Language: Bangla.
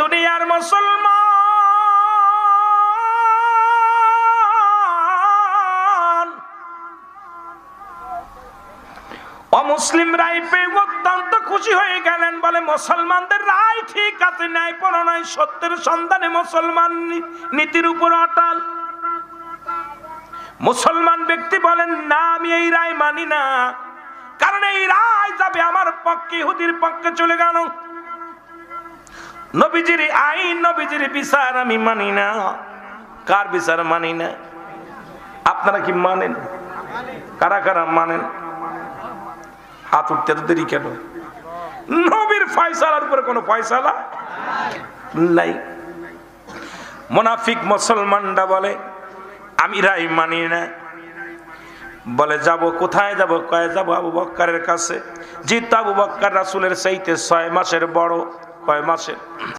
দুনিয়ার মুসলমান অমুসলিম রায় পেয়ে অত্যন্ত খুশি হয়ে গেলেন। বলে মুসলমানদের রায় ঠিক আছে, ন্যায় পরায়ণ, সত্যের সন্ধানে মুসলমান নীতির উপর অটল। মুসলমান ব্যক্তি বলেন, না, আমি এই রায় মানি না, কারণ এই রায় যাবে আমার পক্ষে, ইহুদির পক্ষে চলে গেল। নবীজির আইন, নবীজির বিচার আমি মানি না। কার বিচার মানি না? আপনারা কি মানেন? কারা কারা মানেন? হাত উঠতে তো দেরি কেন? নবীর ফয়সালার উপরে কোনো ফয়সালা নাই। মুনাফিক মুসলমানরা বলে, আমি রায় মানি না। বলে, যাব কোথায় যাব? কয় যাব আবু বক্করের কাছে। জিত আবু বক্কর রাসূলের চাইতে 6 মাসের বড়। কয় মাসের?